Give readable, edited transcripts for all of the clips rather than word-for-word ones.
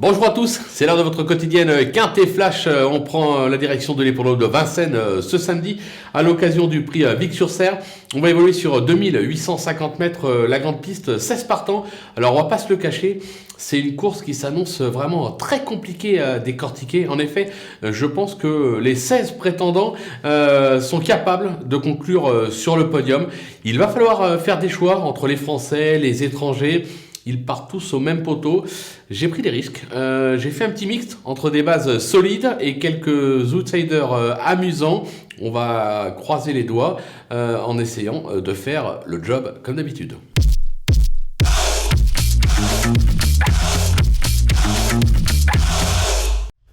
Bonjour à tous, c'est l'heure de votre quotidienne Quintet Flash. On prend la direction de l'hippodrome de Vincennes ce samedi à l'occasion du prix Vic-sur-Serre. On va évoluer sur 2850 mètres, la grande piste, 16 partants. Alors on va pas se le cacher, c'est une course qui s'annonce vraiment très compliquée à décortiquer. En effet, je pense que les 16 prétendants sont capables de conclure sur le podium. Il va falloir faire des choix entre les Français, les étrangers. Ils partent tous au même poteau. J'ai pris des risques. J'ai fait un petit mixte entre des bases solides et quelques outsiders amusants. On va croiser les doigts en essayant de faire le job comme d'habitude.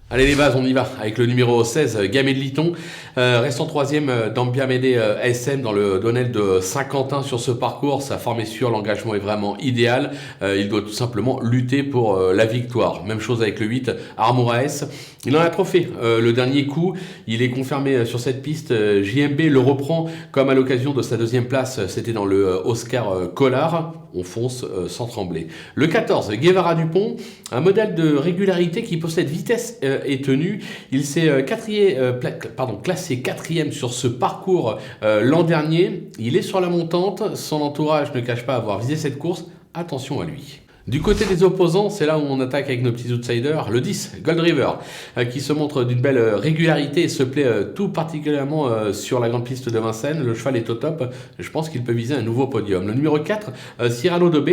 Allez les bases, on y va avec le numéro 16, Gamay de Liton, restant troisième d'Ambiamédée SM dans le Donnel de Saint-Quentin sur ce parcours. Sa forme est sûre, l'engagement est vraiment idéal, il doit tout simplement lutter pour la victoire. Même chose avec le 8, Armouraes, il en a trop fait le dernier coup, il est confirmé sur cette piste. JMB le reprend comme à l'occasion de sa deuxième place, c'était dans le Oscar Collard. On fonce sans trembler. Le 14, Guevara Dupont, un modèle de régularité qui possède vitesse et tenue. Il s'est classé quatrième sur ce parcours l'an dernier. Il est sur la montante, son entourage ne cache pas avoir visé cette course. Attention à lui. Du côté des opposants, c'est là où on attaque avec nos petits outsiders. Le 10, Gold River, qui se montre d'une belle régularité et se plaît tout particulièrement sur la grande piste de Vincennes. Le cheval est au top. Je pense qu'il peut viser un nouveau podium. Le numéro 4, Cyrano de B.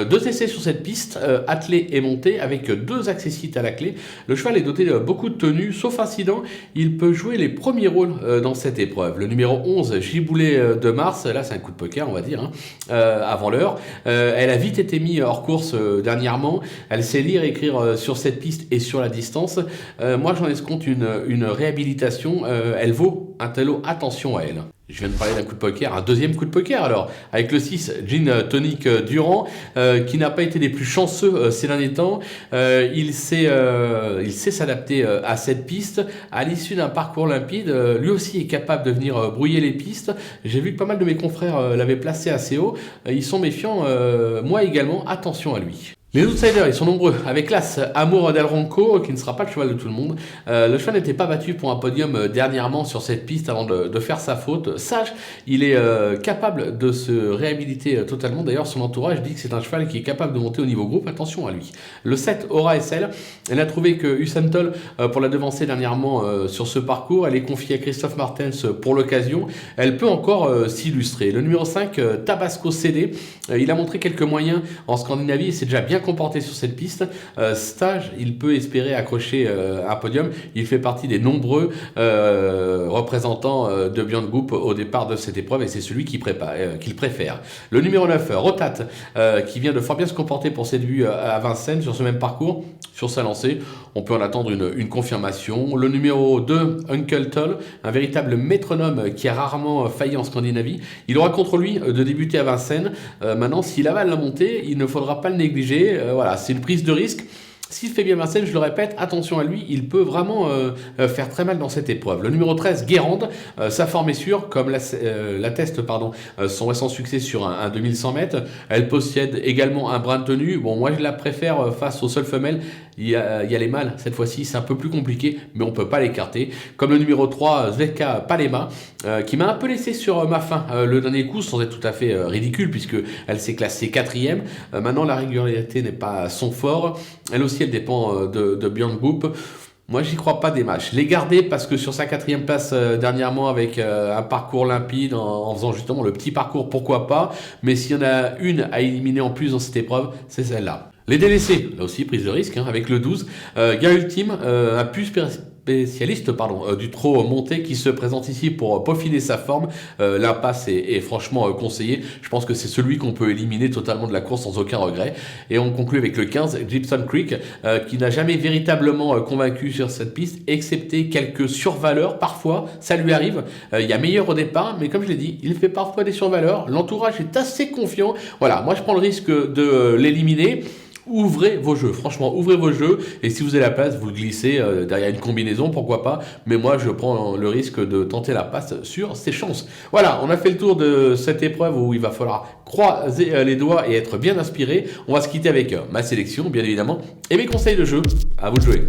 Deux essais sur cette piste, attelé et monté, avec deux accessites à la clé. Le cheval est doté de beaucoup de tenue, sauf incident. Il peut jouer les premiers rôles dans cette épreuve. Le numéro 11, Giboulet de Mars. Là, c'est un coup de poker, on va dire, avant l'heure. Elle a vite été mise hors course dernièrement. Elle sait lire et écrire sur cette piste et sur la distance. Moi, j'en escompte une réhabilitation. Elle vaut un talot. Attention à elle. Je viens de parler d'un coup de poker, un deuxième coup de poker alors, avec le 6, Gin Tonic Durand, qui n'a pas été des plus chanceux ces derniers temps. Il sait s'adapter à cette piste. À l'issue d'un parcours limpide, lui aussi est capable de venir brouiller les pistes. J'ai vu que pas mal de mes confrères l'avaient placé assez haut. Ils sont méfiants, moi également, attention à lui. Les outsiders, ils sont nombreux. Avec l'As, Amour del Ronco, qui ne sera pas le cheval de tout le monde. Le cheval n'était pas battu pour un podium dernièrement sur cette piste avant de faire sa faute. Sage, il est capable de se réhabiliter totalement. D'ailleurs, son entourage dit que c'est un cheval qui est capable de monter au niveau groupe. Attention à lui. Le 7, Aura SL, elle a trouvé que Usain Toll, pour la devancer dernièrement sur ce parcours, elle est confiée à Christophe Martens pour l'occasion. Elle peut encore s'illustrer. Le numéro 5, Tabasco CD, il a montré quelques moyens en Scandinavie et c'est déjà bien comporté sur cette piste. Stage, il peut espérer accrocher un podium. Il fait partie des nombreux représentants de Beyond Group au départ de cette épreuve et c'est celui qu'il préfère. Le numéro 9, Rotat, qui vient de fort bien se comporter pour ses débuts à Vincennes sur ce même parcours. Sur sa lancée, on peut en attendre une confirmation. Le numéro 2, Uncle Toll, un véritable métronome qui a rarement failli en Scandinavie. Il aura contre lui de débuter à Vincennes. Maintenant, s'il avale la montée, il ne faudra pas le négliger. Voilà, c'est une prise de risque. S'il fait bien Vincennes, je le répète, attention à lui, il peut vraiment faire très mal dans cette épreuve. Le numéro 13, Guérande, sa forme est sûre, comme l'atteste son récent succès sur un 2100 mètres. Elle possède également un brin de tenue. Bon, moi je la préfère face aux seules femelles. Il y a les mâles, cette fois-ci, c'est un peu plus compliqué, mais on ne peut pas l'écarter. Comme le numéro 3, Zveka Palema, qui m'a un peu laissé sur ma faim le dernier coup, sans être tout à fait ridicule, puisqu'elle s'est classée quatrième. Maintenant, la régularité n'est pas son fort. Elle aussi, elle dépend de Beyond Group. Moi, j'y crois pas des matchs. Les garder parce que sur sa quatrième place dernièrement avec un parcours limpide, en faisant justement le petit parcours, pourquoi pas. Mais s'il y en a une à éliminer en plus dans cette épreuve, c'est celle-là. Les délaissés, là aussi prise de risque, avec le 12. Gars Ultime, un plus spécialiste du trot monté qui se présente ici pour peaufiner sa forme. L'impasse est franchement conseillée. Je pense que c'est celui qu'on peut éliminer totalement de la course sans aucun regret. Et on conclut avec le 15, Gibson Creek, qui n'a jamais véritablement convaincu sur cette piste, excepté quelques survaleurs. Parfois, ça lui arrive. Il y a meilleur au départ, mais comme je l'ai dit, il fait parfois des survaleurs. L'entourage est assez confiant. Voilà, moi je prends le risque de l'éliminer. ouvrez vos jeux. Franchement, ouvrez vos jeux. Et si vous avez la place, vous le glissez derrière une combinaison, pourquoi pas. Mais moi, je prends le risque de tenter la passe sur ses chances. Voilà, on a fait le tour de cette épreuve où il va falloir croiser les doigts et être bien inspiré. On va se quitter avec ma sélection, bien évidemment, et mes conseils de jeu. À vous de jouer.